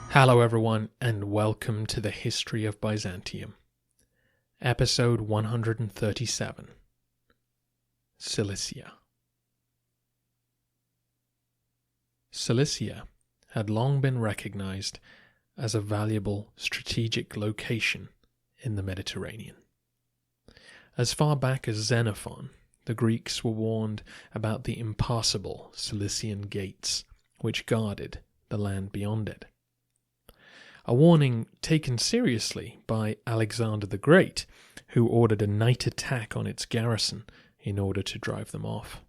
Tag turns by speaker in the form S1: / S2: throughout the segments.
S1: Hello everyone, and welcome to the History of Byzantium. Episode 137. Cilicia. Cilicia had long been recognized as a valuable strategic location in the Mediterranean. As far back as Xenophon, the Greeks were warned about the impassable Cilician gates, which guarded the land beyond it. A warning taken seriously by Alexander the Great, who ordered a night attack on its garrison in order to drive them off.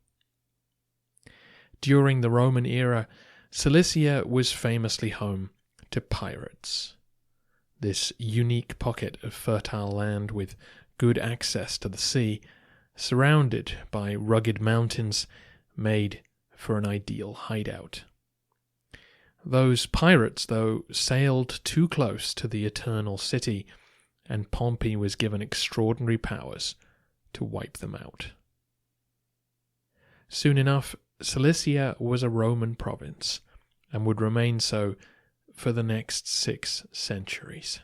S1: During the Roman era, Cilicia was famously home to pirates. This unique pocket of fertile land with good access to the sea, surrounded by rugged mountains, made for an ideal hideout. Those pirates, though, sailed too close to the Eternal City, and Pompey was given extraordinary powers to wipe them out. Soon enough, Cilicia was a Roman province, and would remain so for the next 6 centuries.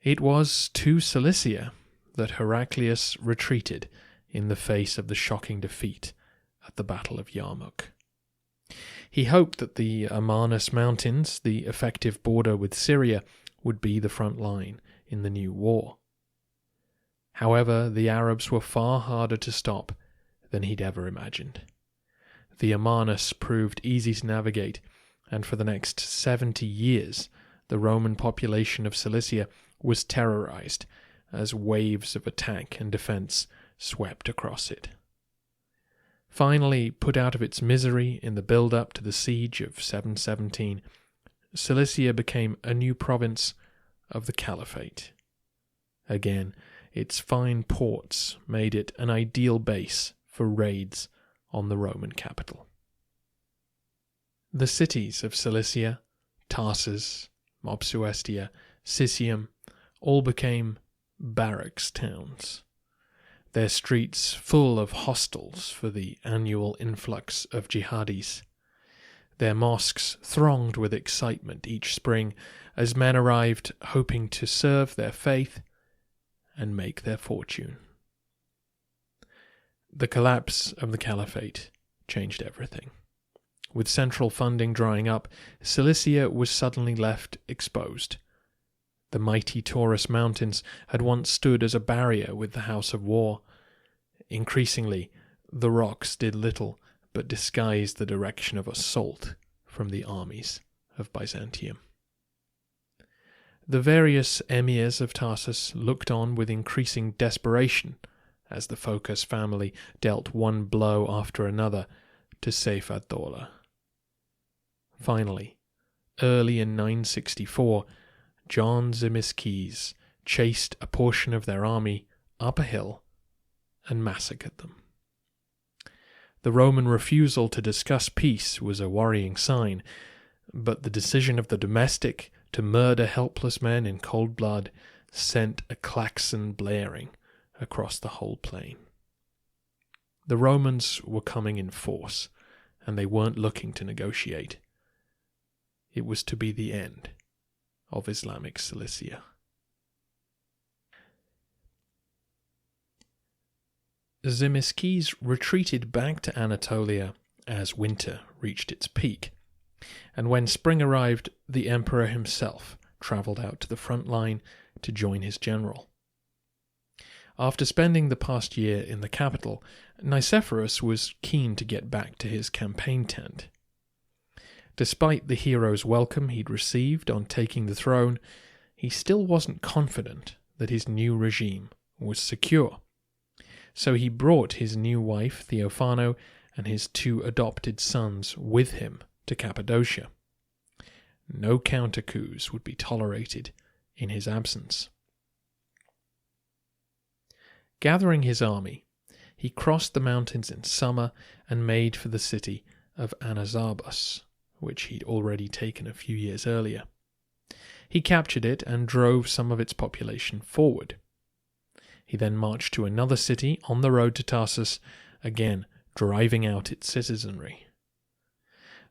S1: It was to Cilicia that Heraclius retreated in the face of the shocking defeat at the Battle of Yarmouk. He hoped that the Amarnus Mountains, the effective border with Syria, would be the front line in the new war. However, the Arabs were far harder to stop than he'd ever imagined. The Amarnus proved easy to navigate, and for the next 70 years the Roman population of Cilicia was terrorized as waves of attack and defense swept across it. Finally, put out of its misery in the build-up to the siege of 717, Cilicia became a new province of the Caliphate. Again, its fine ports made it an ideal base for raids on the Roman capital. The cities of Cilicia, Tarsus, Mopsuestia, Sicyon, all became barracks towns, their streets full of hostels for the annual influx of jihadis, their mosques thronged with excitement each spring as men arrived hoping to serve their faith and make their fortune. The collapse of the Caliphate changed everything. With central funding drying up, Cilicia was suddenly left exposed. The mighty Taurus Mountains had once stood as a barrier with the House of War. Increasingly, the rocks did little but disguise the direction of assault from the armies of Byzantium. The various emirs of Tarsus looked on with increasing desperation as the Phocas family dealt one blow after another to Sayf ad-Dawla. Finally, early in 964, John Zimisces chased a portion of their army up a hill and massacred them. The Roman refusal to discuss peace was a worrying sign, but the decision of the domestic to murder helpless men in cold blood sent a klaxon blaring across the whole plain. The Romans were coming in force, and they weren't looking to negotiate. It was to be the end of Islamic Cilicia. Zimisces retreated back to Anatolia as winter reached its peak, and when spring arrived, the emperor himself travelled out to the front line to join his general. After spending the past year in the capital, Nicephorus was keen to get back to his campaign tent. Despite the hero's welcome he'd received on taking the throne, he still wasn't confident that his new regime was secure. So he brought his new wife, Theophano, and his 2 adopted sons with him to Cappadocia. No counter-coups would be tolerated in his absence. Gathering his army, he crossed the mountains in summer and made for the city of Anazarbus, which he'd already taken a few years earlier. He captured it and drove some of its population forward. He then marched to another city on the road to Tarsus, again driving out its citizenry.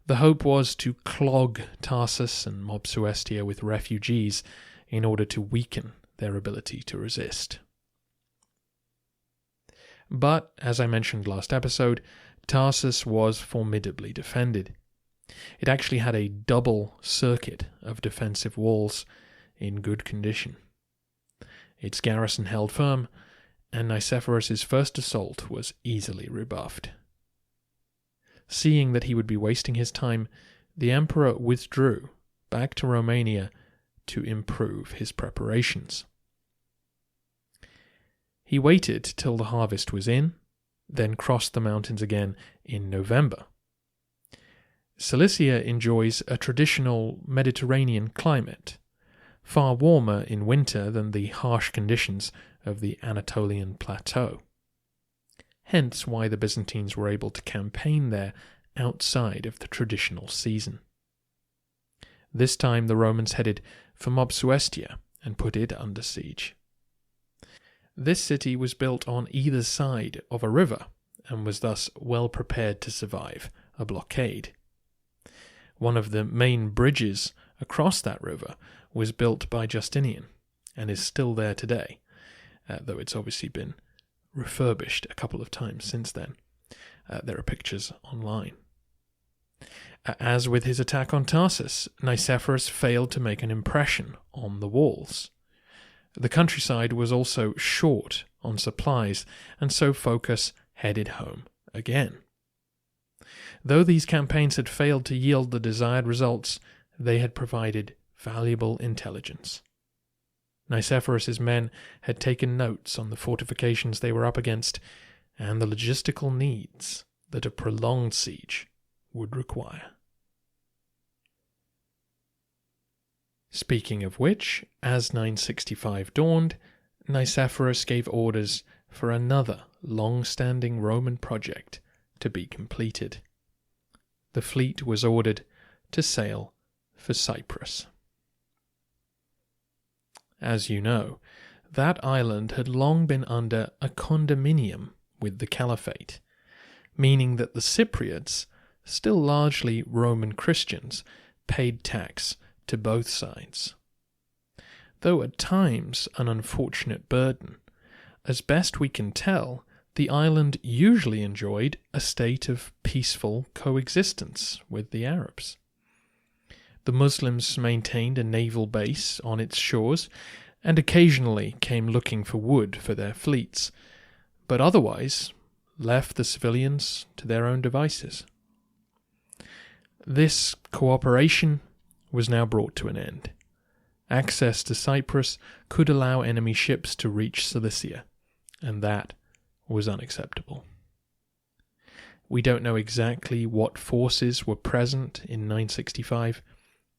S1: The hope was to clog Tarsus and Mopsuestia with refugees in order to weaken their ability to resist. But, as I mentioned last episode, Tarsus was formidably defended. It actually had a double circuit of defensive walls in good condition. Its garrison held firm, and Nicephorus's first assault was easily rebuffed. Seeing that he would be wasting his time, the emperor withdrew back to Romania to improve his preparations. He waited till the harvest was in, then crossed the mountains again in November. Cilicia enjoys a traditional Mediterranean climate, far warmer in winter than the harsh conditions of the Anatolian plateau. Hence why the Byzantines were able to campaign there outside of the traditional season. This time the Romans headed for Mopsuestia and put it under siege. This city was built on either side of a river and was thus well prepared to survive a blockade. One of the main bridges across that river was built by Justinian and is still there today, though it's obviously been refurbished a couple of times since then. There are pictures online. As with his attack on Tarsus, Nicephorus failed to make an impression on the walls. The countryside was also short on supplies, and so focus headed home again. Though these campaigns had failed to yield the desired results, they had provided valuable intelligence. Nicephorus's men had taken notes on the fortifications they were up against and the logistical needs that a prolonged siege would require. Speaking of which, as 965 dawned, Nicephorus gave orders for another long-standing Roman project to be completed. The fleet was ordered to sail for Cyprus. As you know, that island had long been under a condominium with the Caliphate, meaning that the Cypriots, still largely Roman Christians, paid tax to both sides. Though at times an unfortunate burden, as best we can tell, the island usually enjoyed a state of peaceful coexistence with the Arabs. The Muslims maintained a naval base on its shores and occasionally came looking for wood for their fleets, but otherwise left the civilians to their own devices. This cooperation was now brought to an end. Access to Cyprus could allow enemy ships to reach Cilicia, and that was unacceptable. We don't know exactly what forces were present in 965,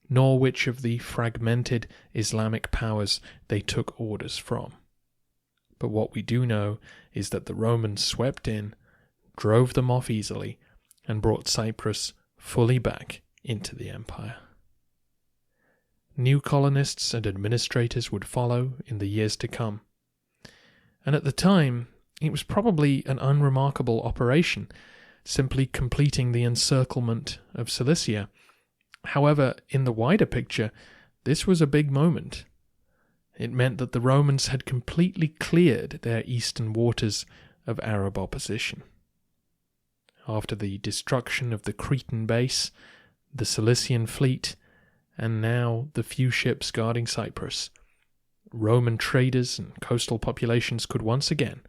S1: nor which of the fragmented Islamic powers they took orders from. But what we do know is that the Romans swept in, drove them off easily, and brought Cyprus fully back into the empire. New colonists and administrators would follow in the years to come, and at the time it was probably an unremarkable operation, simply completing the encirclement of Cilicia. However, in the wider picture, this was a big moment. It meant that the Romans had completely cleared their eastern waters of Arab opposition. After the destruction of the Cretan base, the Cilician fleet, and now the few ships guarding Cyprus, Roman traders and coastal populations could once again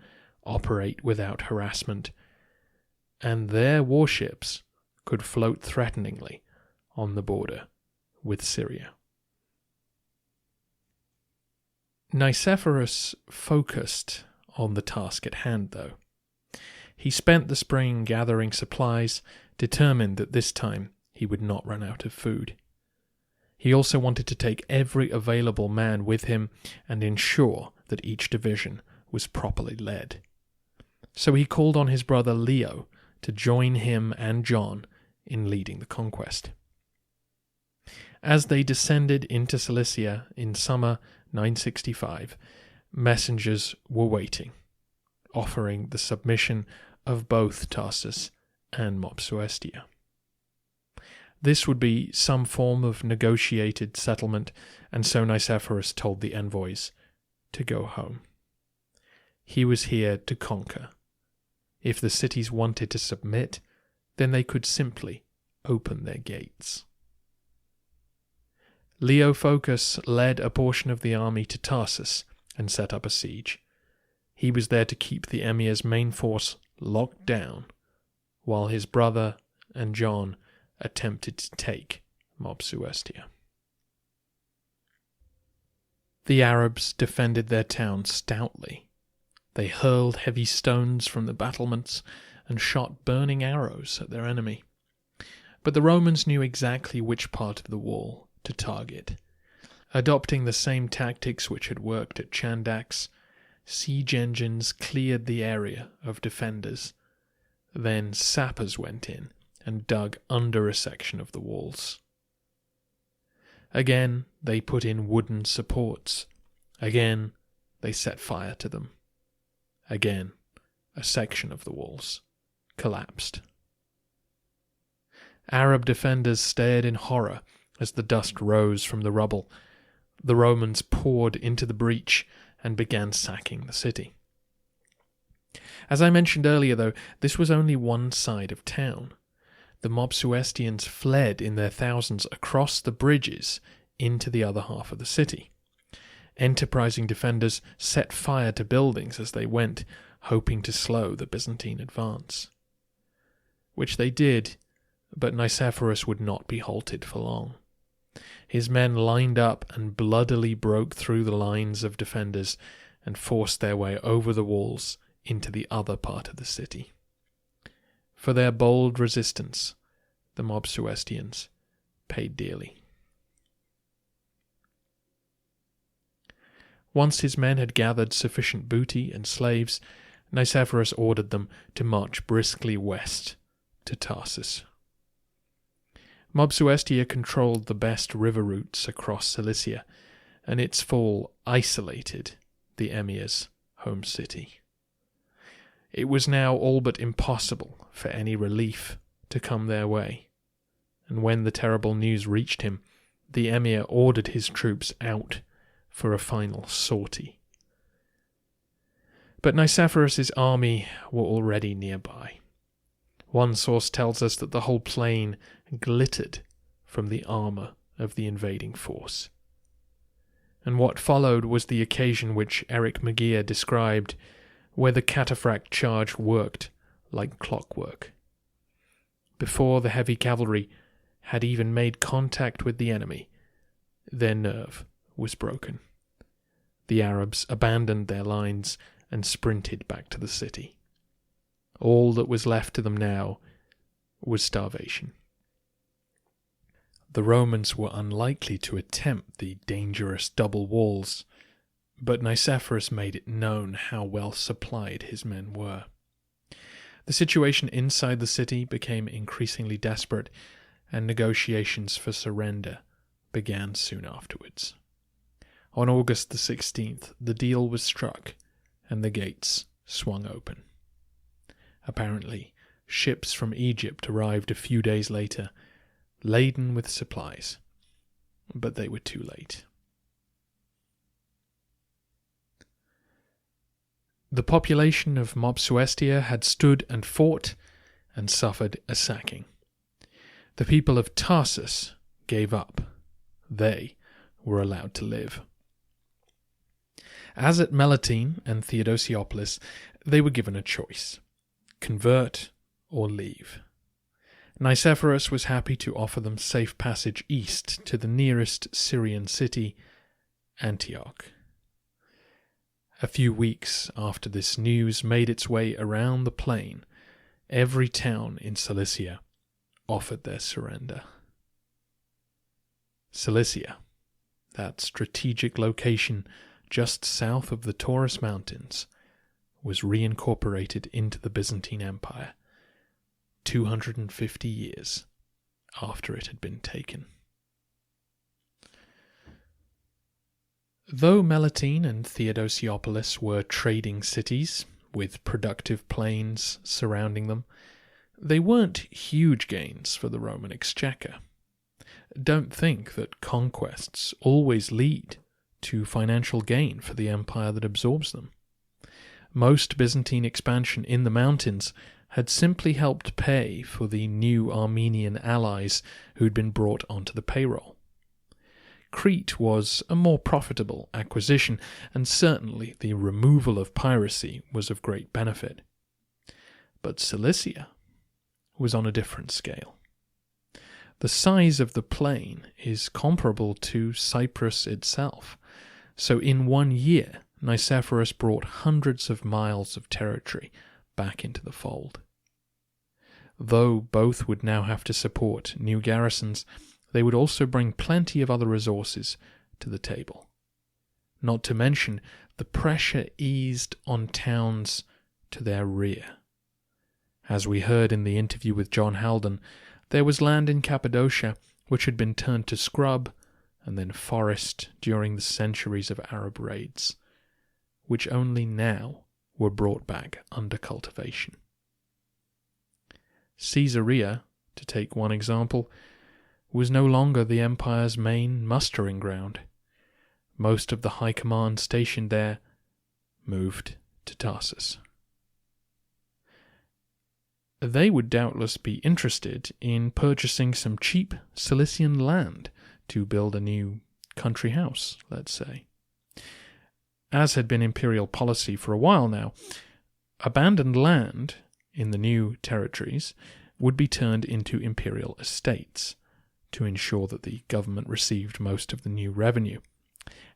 S1: operate without harassment, and their warships could float threateningly on the border with Syria. Nicephorus focused on the task at hand, though. He spent the spring gathering supplies, determined that this time he would not run out of food. He also wanted to take every available man with him and ensure that each division was properly led. So he called on his brother Leo to join him and John in leading the conquest. As they descended into Cilicia in summer 965, messengers were waiting, offering the submission of both Tarsus and Mopsuestia. This would be some form of negotiated settlement, and so Nicephorus told the envoys to go home. He was here to conquer. If the cities wanted to submit, then they could simply open their gates. Leophocus led a portion of the army to Tarsus and set up a siege. He was there to keep the emir's main force locked down, while his brother and John attempted to take Mopsuestia. The Arabs defended their town stoutly. They hurled heavy stones from the battlements and shot burning arrows at their enemy. But the Romans knew exactly which part of the wall to target. Adopting the same tactics which had worked at Chandax, siege engines cleared the area of defenders. Then sappers went in and dug under a section of the walls. Again they put in wooden supports. Again they set fire to them. Again a section of the walls collapsed. Arab defenders stared in horror as the dust rose from the rubble. The Romans poured into the breach and began sacking the city. As I mentioned earlier, though, this was only one side of town. The Mopsuestians fled in their thousands across the bridges into the other half of the city. Enterprising defenders set fire to buildings as they went, hoping to slow the Byzantine advance. Which they did, but Nicephorus would not be halted for long. His men lined up and bloodily broke through the lines of defenders and forced their way over the walls into the other part of the city. For their bold resistance, the Mopsuestians paid dearly. Once his men had gathered sufficient booty and slaves, Nicephorus ordered them to march briskly west to Tarsus. Mopsuestia controlled the best river routes across Cilicia, and its fall isolated the emir's home city. It was now all but impossible for any relief to come their way, and when the terrible news reached him, the emir ordered his troops out for a final sortie. But Nicephorus's army were already nearby. One source tells us that the whole plain glittered from the armour of the invading force. And what followed was the occasion which Eric Mageia described, where the cataphract charge worked like clockwork. Before the heavy cavalry had even made contact with the enemy, their nerve was broken. The Arabs abandoned their lines and sprinted back to the city. All that was left to them now was starvation. The Romans were unlikely to attempt the dangerous double walls, but Nicephorus made it known how well supplied his men were. The situation inside the city became increasingly desperate, and negotiations for surrender began soon afterwards. On August the 16th, the deal was struck, and the gates swung open. Apparently, ships from Egypt arrived a few days later, laden with supplies, but they were too late. The population of Mopsuestia had stood and fought and suffered a sacking. The people of Tarsus gave up. They were allowed to live. As at Melitene and Theodosiopolis, they were given a choice: convert or leave. Nicephorus was happy to offer them safe passage east to the nearest Syrian city, Antioch. A few weeks after this news made its way around the plain, every town in Cilicia offered their surrender. Cilicia, that strategic location just south of the Taurus Mountains, was reincorporated into the Byzantine Empire 250 years after it had been taken. Though Melitene and Theodosiopolis were trading cities, with productive plains surrounding them, they weren't huge gains for the Roman exchequer. Don't think that conquests always lead to financial gain for the empire that absorbs them. Most Byzantine expansion in the mountains had simply helped pay for the new Armenian allies who'd been brought onto the payroll. Crete was a more profitable acquisition, and certainly the removal of piracy was of great benefit. But Cilicia was on a different scale. The size of the plain is comparable to Cyprus itself, so in 1 year Nicephorus brought hundreds of miles of territory back into the fold. Though both would now have to support new garrisons, they would also bring plenty of other resources to the table. Not to mention, the pressure eased on towns to their rear. As we heard in the interview with John Haldon, there was land in Cappadocia which had been turned to scrub and then forest during the centuries of Arab raids, which only now were brought back under cultivation. Caesarea, to take one example, was no longer the empire's main mustering ground. Most of the high command stationed there moved to Tarsus. They would doubtless be interested in purchasing some cheap Cilician land to build a new country house, let's say. As had been imperial policy for a while now, abandoned land in the new territories would be turned into imperial estates to ensure that the government received most of the new revenue.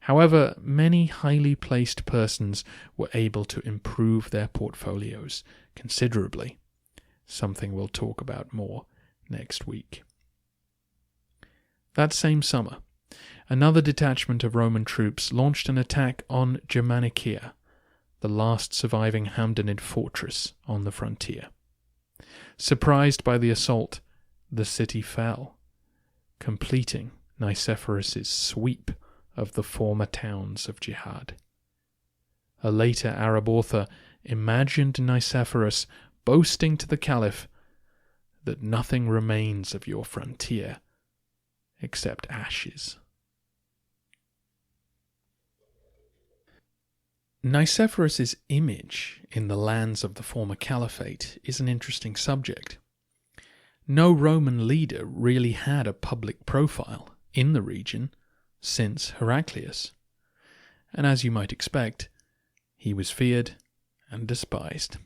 S1: However, many highly placed persons were able to improve their portfolios considerably, something we'll talk about more next week. That same summer, another detachment of Roman troops launched an attack on Germanicia, the last surviving Hamdanid fortress on the frontier. Surprised by the assault, the city fell, completing Nicephorus's sweep of the former towns of Jihad. A later Arab author imagined Nicephorus boasting to the Caliph that nothing remains of your frontier except ashes. Nicephorus's image in the lands of the former caliphate is an interesting subject. No Roman leader really had a public profile in the region since Heraclius, and as you might expect, he was feared and despised.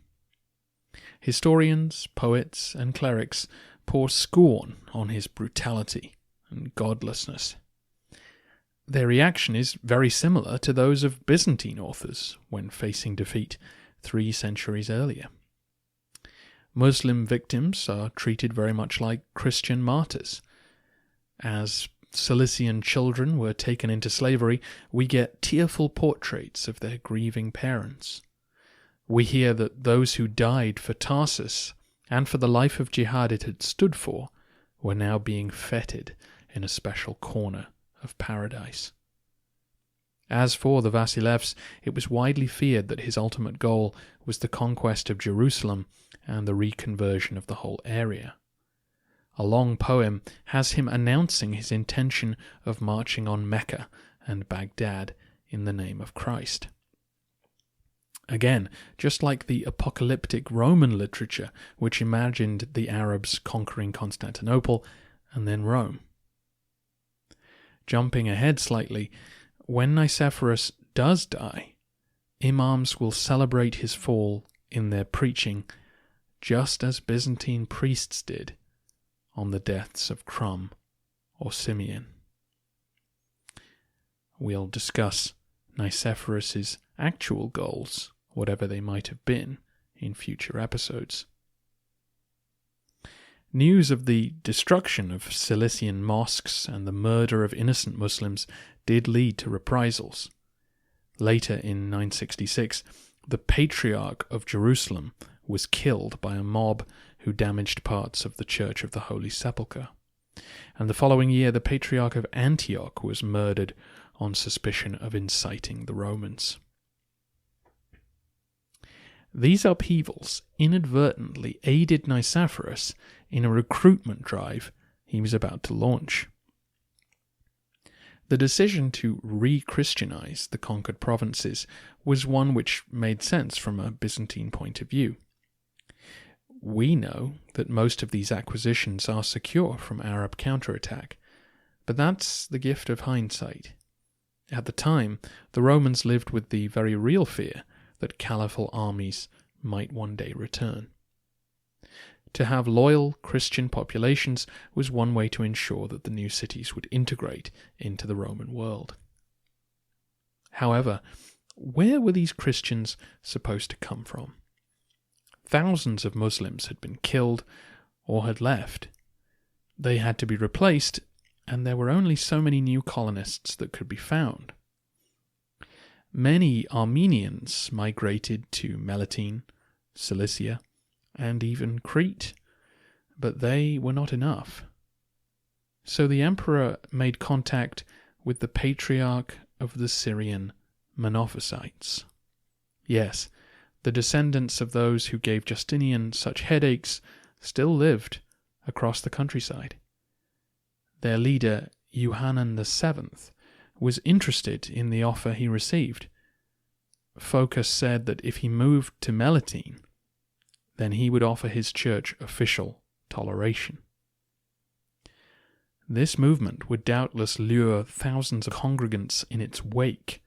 S1: Historians, poets, and clerics pour scorn on his brutality and godlessness. Their reaction is very similar to those of Byzantine authors when facing defeat 3 centuries earlier. Muslim victims are treated very much like Christian martyrs. As Cilician children were taken into slavery, we get tearful portraits of their grieving parents. We hear that those who died for Tarsus and for the life of jihad it had stood for were now being feted in a special corner of paradise. As for the Vasilevs, it was widely feared that his ultimate goal was the conquest of Jerusalem and the reconversion of the whole area. A long poem has him announcing his intention of marching on Mecca and Baghdad in the name of Christ. Again, just like the apocalyptic Roman literature, which imagined the Arabs conquering Constantinople and then Rome. Jumping ahead slightly, when Nicephorus does die, imams will celebrate his fall in their preaching, just as Byzantine priests did on the deaths of Crum or Simeon. We'll discuss Nicephorus's actual goals, whatever they might have been, in future episodes. News of the destruction of Cilician mosques and the murder of innocent Muslims did lead to reprisals. Later in 966, the Patriarch of Jerusalem was killed by a mob who damaged parts of the Church of the Holy Sepulchre. And the following year, the Patriarch of Antioch was murdered on suspicion of inciting the Romans. These upheavals inadvertently aided Nicephorus in a recruitment drive he was about to launch. The decision to re-Christianize the conquered provinces was one which made sense from a Byzantine point of view. We know that most of these acquisitions are secure from Arab counterattack, but that's the gift of hindsight. At the time, the Romans lived with the very real fear that caliphal armies might one day return. To have loyal Christian populations was one way to ensure that the new cities would integrate into the Roman world. However, where were these Christians supposed to come from? Thousands of Muslims had been killed or had left. They had to be replaced, and there were only so many new colonists that could be found. Many Armenians migrated to Melitene, Cilicia, and even Crete, but they were not enough. So the emperor made contact with the patriarch of the Syrian Monophysites. Yes, the descendants of those who gave Justinian such headaches still lived across the countryside. Their leader, Yohanan VII, was interested in the offer he received. Phocas said that if he moved to Melitene, then he would offer his church official toleration. This movement would doubtless lure thousands of congregants in its wake,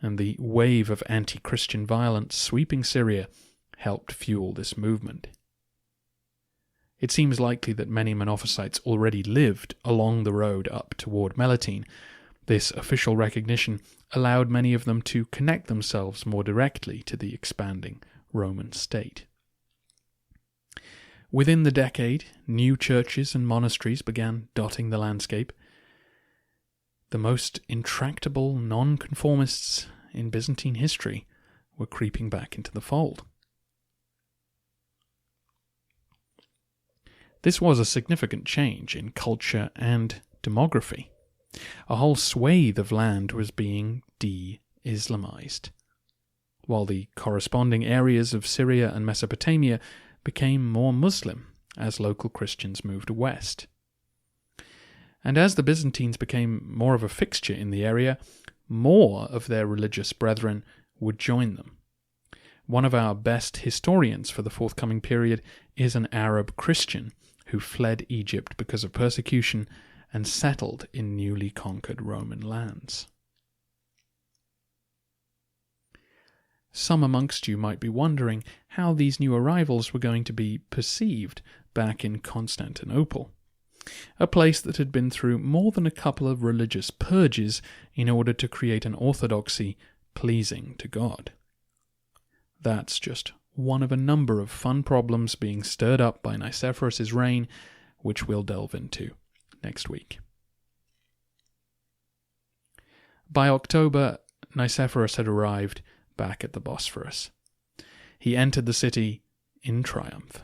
S1: and the wave of anti-Christian violence sweeping Syria helped fuel this movement. It seems likely that many Monophysites already lived along the road up toward Melitene. This official recognition allowed many of them to connect themselves more directly to the expanding Roman state. Within the decade, new churches and monasteries began dotting the landscape. The most intractable nonconformists in Byzantine history were creeping back into the fold. This was a significant change in culture and demography. A whole swathe of land was being de-Islamized, while the corresponding areas of Syria and Mesopotamia became more Muslim as local Christians moved west. And as the Byzantines became more of a fixture in the area, more of their religious brethren would join them. One of our best historians for the forthcoming period is an Arab Christian who fled Egypt because of persecution and settled in newly conquered Roman lands. Some amongst you might be wondering how these new arrivals were going to be perceived back in Constantinople, a place that had been through more than a couple of religious purges in order to create an orthodoxy pleasing to God. That's just one of a number of fun problems being stirred up by Nicephorus's reign, which we'll delve into next week. By October, Nicephorus had arrived back at the Bosphorus. He entered the city in triumph.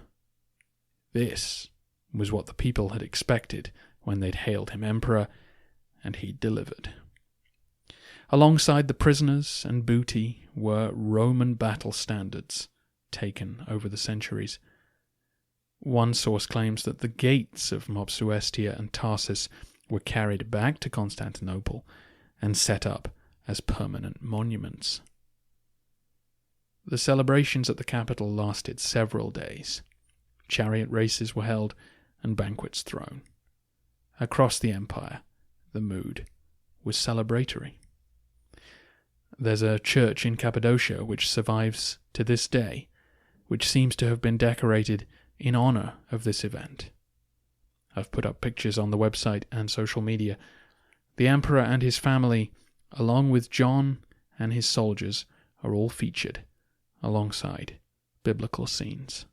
S1: This was what the people had expected when they'd hailed him emperor, and he delivered. Alongside the prisoners and booty were Roman battle standards taken over the centuries. One source claims that the gates of Mopsuestia and Tarsus were carried back to Constantinople and set up as permanent monuments. The celebrations at the capital lasted several days. Chariot races were held and banquets thrown. Across the empire, the mood was celebratory. There's a church in Cappadocia which survives to this day, which seems to have been decorated in honor of this event. I've put up pictures on the website and social media. The emperor and his family, along with John and his soldiers, are all featured alongside biblical scenes.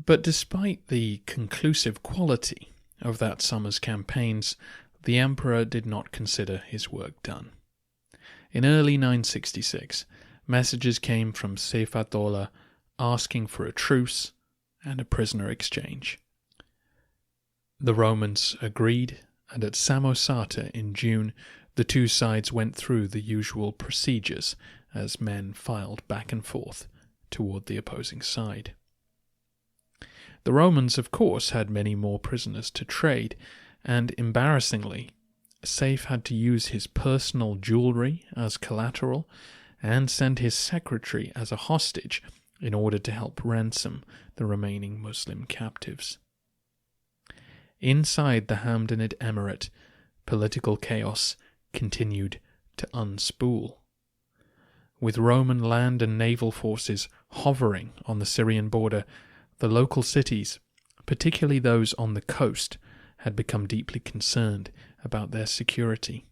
S1: But despite the conclusive quality of that summer's campaigns, the emperor did not consider his work done. In early 966, messages came from Seyf-ad-Dawla asking for a truce and a prisoner exchange. The Romans agreed and at Samosata in June, the two sides went through the usual procedures as men filed back and forth toward the opposing side. The Romans, of course, had many more prisoners to trade, and embarrassingly, Saif had to use his personal jewellery as collateral and send his secretary as a hostage in order to help ransom the remaining Muslim captives. Inside the Hamdanid Emirate, political chaos continued to unspool. With Roman land and naval forces hovering on the Syrian border, the local cities, particularly those on the coast, had become deeply concerned about their security.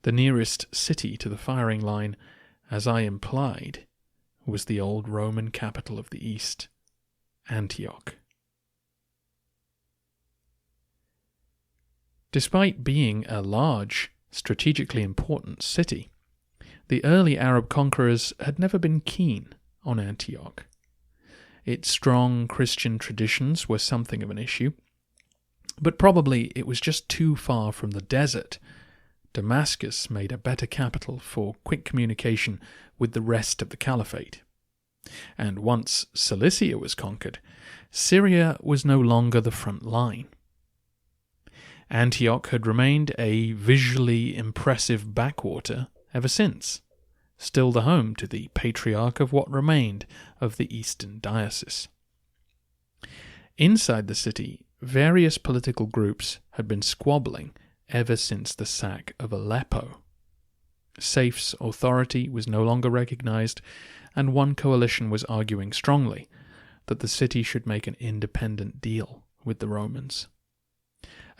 S1: The nearest city to the firing line, as I implied, was the old Roman capital of the East, Antioch. Despite being a large, strategically important city, the early Arab conquerors had never been keen on Antioch. Its strong Christian traditions were something of an issue, but probably it was just too far from the desert. Damascus made a better capital for quick communication with the rest of the caliphate. And once Cilicia was conquered, Syria was no longer the front line. Antioch had remained a visually impressive backwater ever since, still the home to the patriarch of what remained of the eastern diocese. Inside the city, various political groups had been squabbling ever since the sack of Aleppo. Saif's authority was no longer recognized, and one coalition was arguing strongly that the city should make an independent deal with the Romans.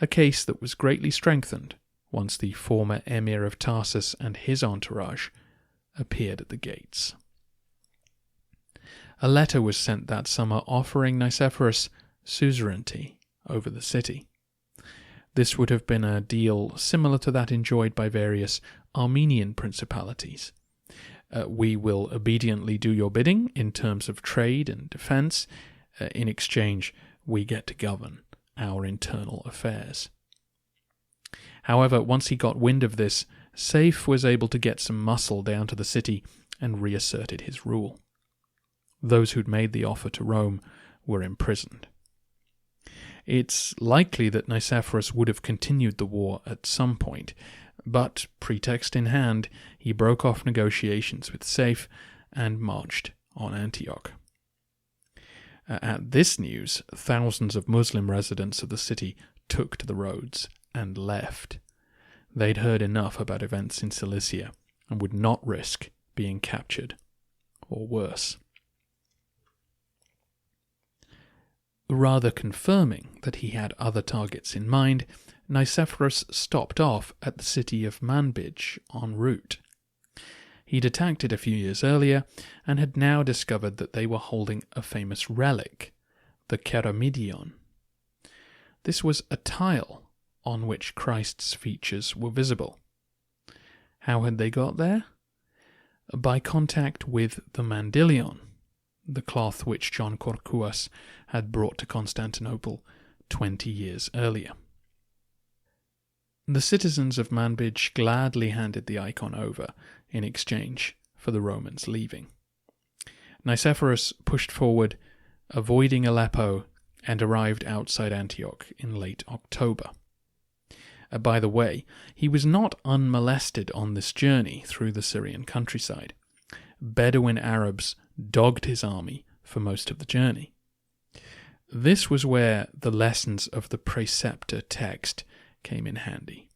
S1: A case that was greatly strengthened once the former emir of Tarsus and his entourage appeared at the gates. A letter was sent that summer offering Nicephorus suzerainty over the city. This would have been a deal similar to that enjoyed by various Armenian principalities. We will obediently do your bidding in terms of trade and defence. In exchange, we get to govern our internal affairs. However, once he got wind of this, Saif was able to get some muscle down to the city and reasserted his rule. Those who'd made the offer to Rome were imprisoned. It's likely that Nicephorus would have continued the war at some point, but, pretext in hand, he broke off negotiations with Saif and marched on Antioch. At this news, thousands of Muslim residents of the city took to the roads and left. They'd heard enough about events in Cilicia and would not risk being captured, or worse. Rather confirming that he had other targets in mind, Nicephorus stopped off at the city of Manbij en route. He'd attacked it a few years earlier and had now discovered that they were holding a famous relic, the Keramidion. This was a tile on which Christ's features were visible. How had they got there? By contact with the mandilion, the cloth which John Corcuas had brought to Constantinople 20 years earlier. The citizens of Manbij gladly handed the icon over in exchange for the Romans leaving. Nicephorus pushed forward, avoiding Aleppo, and arrived outside Antioch in late October. By the way, he was not unmolested on this journey through the Syrian countryside. Bedouin Arabs dogged his army for most of the journey. This was where the lessons of the preceptor text came in handy.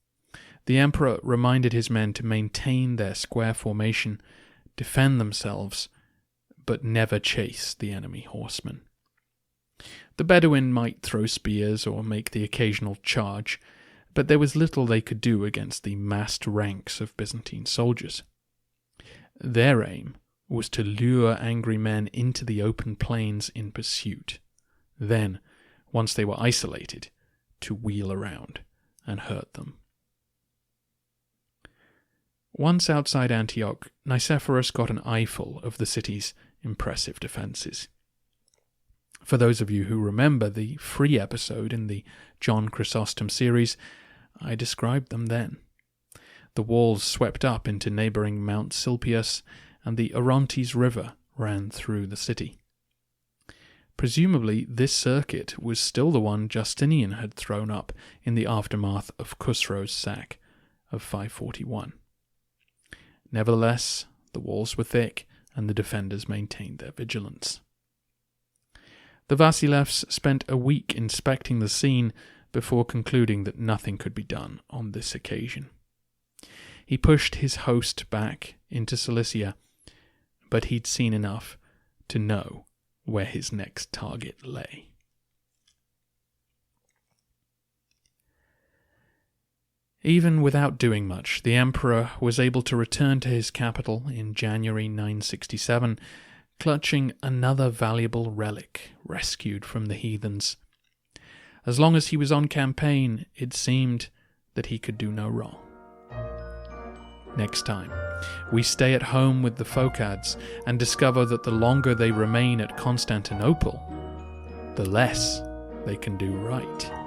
S1: The emperor reminded his men to maintain their square formation, defend themselves, but never chase the enemy horsemen. The Bedouin might throw spears or make the occasional charge, but there was little they could do against the massed ranks of Byzantine soldiers. Their aim was to lure angry men into the open plains in pursuit. Then, once they were isolated, to wheel around and hurt them. Once outside Antioch, Nicephorus got an eyeful of the city's impressive defences. For those of you who remember the free episode in the John Chrysostom series, I described them then. The walls swept up into neighbouring Mount Silpius, and the Orontes River ran through the city. Presumably, this circuit was still the one Justinian had thrown up in the aftermath of Khusro's sack of 541. Nevertheless, the walls were thick, and the defenders maintained their vigilance. The Vasilevs spent a week inspecting the scene before concluding that nothing could be done on this occasion. He pushed his host back into Cilicia, but he'd seen enough to know where his next target lay. Even without doing much, the emperor was able to return to his capital in January 967, clutching another valuable relic rescued from the heathens. As long as he was on campaign, it seemed that he could do no wrong. Next time, we stay at home with the Phocads and discover that the longer they remain at Constantinople, the less they can do right.